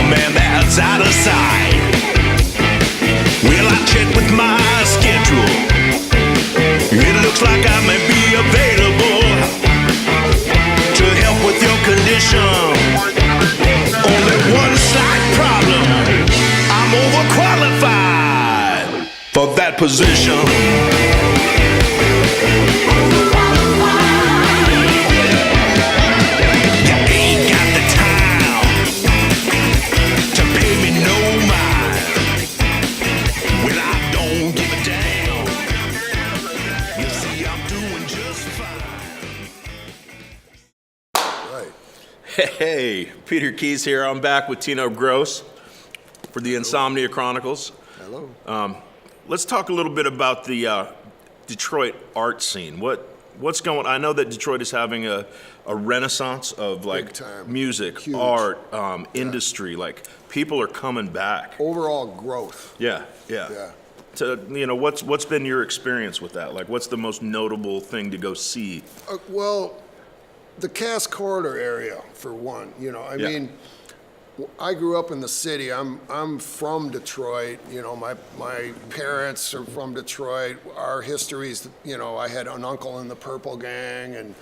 man, that's out of sight. Well, I checked with my schedule. It looks like I may be available to help with your condition. Only one slight problem: I'm overqualified for that position. Hey, Peter Keys here. I'm back with Tino Gross for the Insomnia Chronicles. Hello. Let's talk a little bit about the Detroit art scene. What's going? I know that Detroit is having a renaissance of like music, huge art, industry. Like people are coming back. Overall growth. Yeah. So, what's been your experience with that? Like, what's the most notable thing to go see? Well, the Cass Corridor area, for one. I mean, I grew up in the city. I'm from Detroit. My parents are from Detroit. Our histories, I had an uncle in the Purple Gang and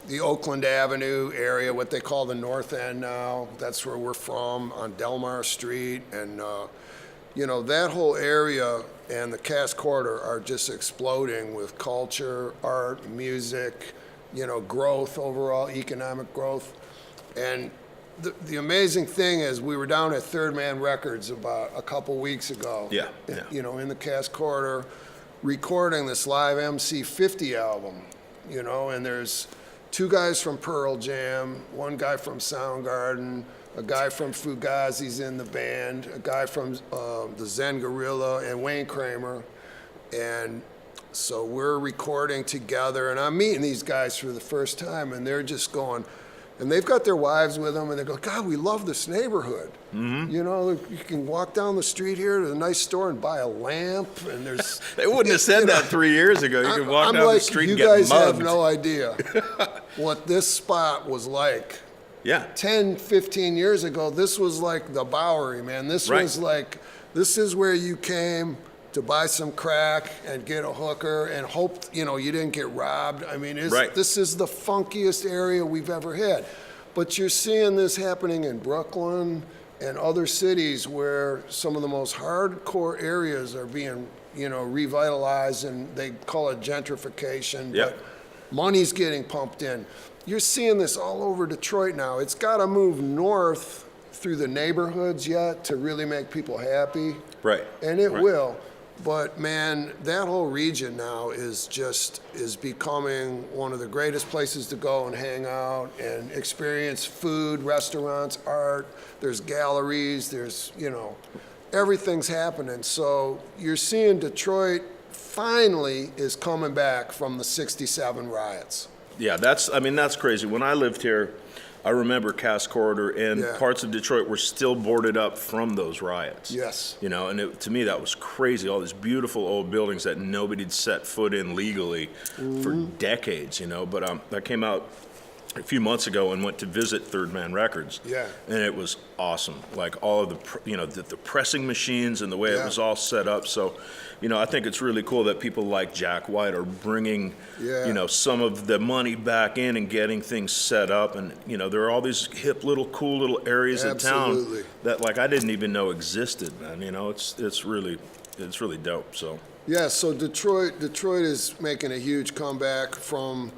the Oakland Avenue area, what they call the North End now. That's where we're from, on Delmar Street. And, that whole area and the Cass Corridor are just exploding with culture, art, music, growth, overall economic growth. And the amazing thing is we were down at Third Man Records about a couple weeks ago, in the Cass Corridor, recording this live MC50 album, and there's two guys from Pearl Jam, one guy from Soundgarden, a guy from Fugazi's in the band, a guy from the Zen Gorilla, and Wayne Kramer. And so we're recording together, and I'm meeting these guys for the first time, and they're just going, and they've got their wives with them, and they go, God, we love this neighborhood. Mm-hmm. You can walk down the street here to a nice store and buy a lamp, and there's... They wouldn't have said that 3 years ago. You could walk down the street and get mugged. You guys have no idea what this spot was like. Yeah. 10, 15 years ago, this was like the Bowery, man. This was like, this is where you came to buy some crack and get a hooker and hope, you didn't get robbed. I mean, this is the funkiest area we've ever had. But you're seeing this happening in Brooklyn and other cities where some of the most hardcore areas are being, revitalized, and they call it gentrification, but money's getting pumped in. You're seeing this all over Detroit now. It's got to move north through the neighborhoods yet to really make people happy. Right. And it will. But man, that whole region now is becoming one of the greatest places to go and hang out and experience food, restaurants, art. There's galleries, there's, everything's happening. So you're seeing Detroit finally is coming back from the '67 riots. Yeah, that's crazy. When I lived here, I remember Cass Corridor, and parts of Detroit were still boarded up from those riots. Yes. And to me that was crazy. All these beautiful old buildings that nobody'd set foot in legally for decades. But I came out a few months ago and went to visit Third Man Records. Yeah. And it was awesome. Like all of the pressing machines and the way it was all set up. So, I think it's really cool that people like Jack White are bringing, some of the money back in and getting things set up. And, there are all these hip cool little areas of town that like I didn't even know existed, man. It's really dope. So. Yeah. So Detroit is making a huge comeback from.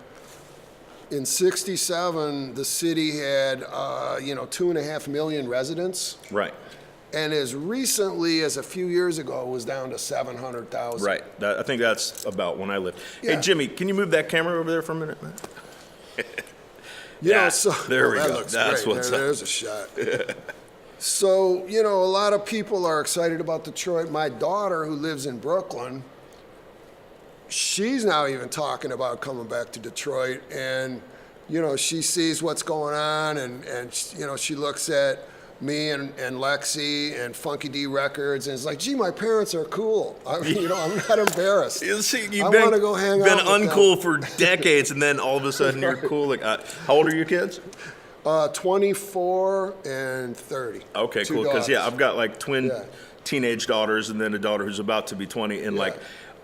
In '67, the city had, 2.5 million residents. Right. And as recently as a few years ago, it was down to 700,000. Right. I think that's about when I lived. Yeah. Hey, Jimmy, can you move that camera over there for a minute, man? There we that go. Looks that's great. what's There's a shot. So, a lot of people are excited about Detroit. My daughter, who lives in Brooklyn, she's now even talking about coming back to Detroit, and she sees what's going on, and she looks at me and Lexi and Funky D Records, and it's like, gee, my parents are cool. I'm not embarrassed. You've want to go hang out been with uncool them. for decades, and then all of a sudden you're cool. Like, how old are your kids? 24 and 30. Okay, Two cool. Because daughters. I've got like twin Yeah. teenage daughters, and then a daughter who's about to be 20, and like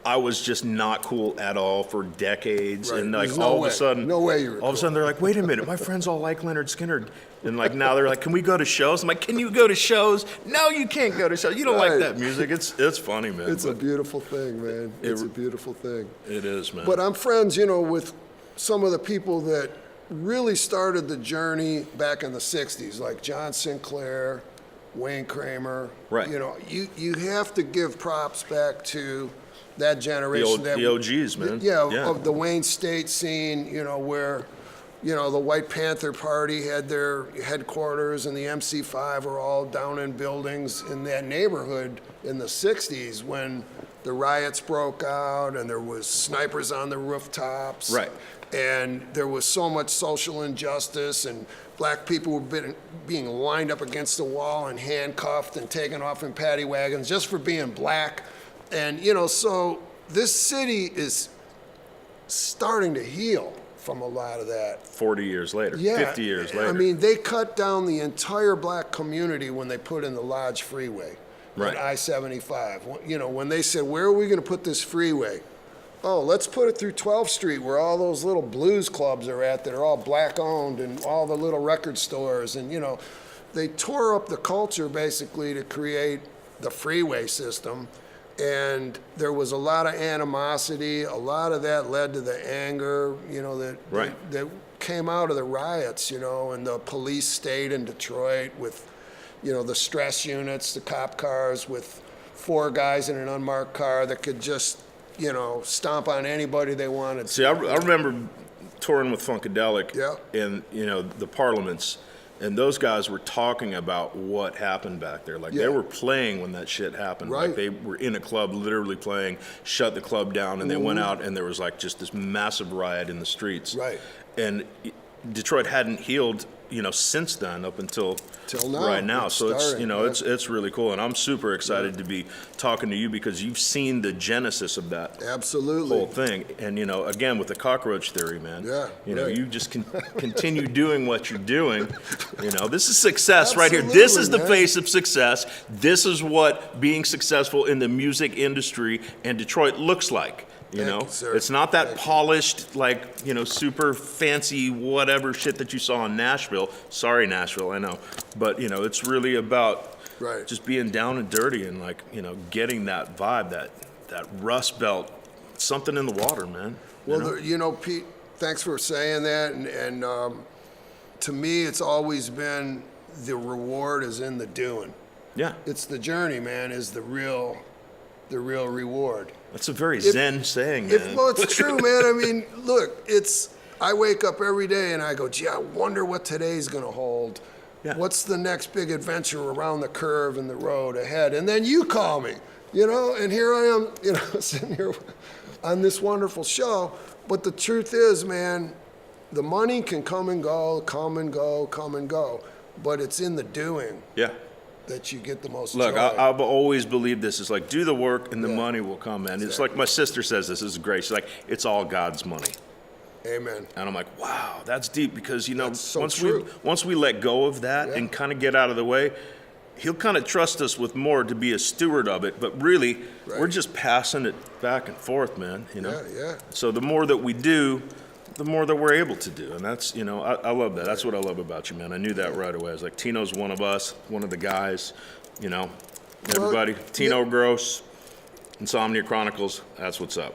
I was just not cool at all for decades, Right. and like There's no all way. of a sudden, No way you were all of a cool. sudden they're like, wait a minute, my friends all like Lynyrd Skynyrd, and like now they're like, can we go to shows? I'm like, can you go to shows? No, you can't go to shows. You don't like Right. that music. It's funny, man. It's a but beautiful thing, man. It's a beautiful thing. it is, man. But I'm friends, you know, with some of the people that really started the journey back in the 60s, like John Sinclair, Wayne Kramer. Right. You know, you have to give props back to that generation. the OGs, man. Yeah, of the Wayne State scene, you know, where, you know, the White Panther Party had their headquarters and the MC5 were all down in buildings in that neighborhood in the 60s when the riots broke out and there was snipers on the rooftops. Right. And there was so much social injustice, and black people were being lined up against the wall and handcuffed and taken off in paddy wagons just for being black. And, you know, so this city is starting to heal from a lot of that. 40 years later, 50 years later. I mean, they cut down the entire black community when they put in the Lodge Freeway Right. on I-75. You know, when they said, where are we going to put this freeway? Oh, let's put it through 12th Street where all those little blues clubs are at that are all black owned and all the little record stores. And, you know, they tore up the culture basically to create the freeway system. And there was a lot of animosity. A lot of that led to the anger, you know, that came out of the riots, you know, and the police stayed in Detroit with, you know, the stress units, the cop cars with 4 guys in an unmarked car that could just, you know, stomp on anybody they wanted. See, I remember touring with Funkadelic Yeah. and, you know, the Parliaments, and those guys were talking about what happened back there. Like, Yeah. they were playing when that shit happened. Right. Like, they were in a club literally playing, shut the club down, and they went out, and there was, like, just this massive riot in the streets. Right. And Detroit hadn't healed, you know, since then up until Till now. right now. It's So it's, starting, you know, yeah. it's really cool, and I'm super excited to be talking to you because you've seen the genesis of that Absolutely. whole thing. And, you know, again, with the cockroach theory, man, Yeah, you know, right. you just continue doing what you're doing. You know, this is success right here. This is the man. face of success. This is what being successful in the music industry and Detroit looks like. You Thank know, you, sir. it's not that Thank you. polished, like, you know, super fancy whatever shit that you saw in Nashville. Sorry, Nashville, I know. But, you know, it's really about Right. just being down and dirty and, like, you know, getting that vibe, that Rust Belt, something in the water, man. Well, you know, Pete, thanks for saying that. And to me, it's always been the reward is in the doing. Yeah, It's the journey, man, is the real reward. that's a very Zen saying, man. Well, it's true, man. I mean, look, I wake up every day and I go, gee, I wonder what today's going to hold. Yeah. What's the next big adventure around the curve in the road ahead? And then you call me, you know, and here I am, you know, sitting here on this wonderful show. But the truth is, man, the money can come and go, come and go, come and go. But it's in the doing Yeah. that you get the most Look, joy. I've always believed this. It's like, do the work and the Yeah. money will come, man. It's Exactly. like my sister says this is great. She's like, it's all God's money. Amen. And I'm like, wow, that's deep because, you know, That's so once true. we let go of that Yeah. and kind of get out of the way, he'll kind of trust us with more to be a steward of it. But really, Right. we're just passing it back and forth, man, you know? Yeah. So the more that we do, the more that we're able to do. And that's, you know, I love that. That's what I love about you, man. I knew that right away. I was like, Tino's one of us, one of the guys, you know, everybody. Tino Gross, Insomnia Chronicles, that's what's up.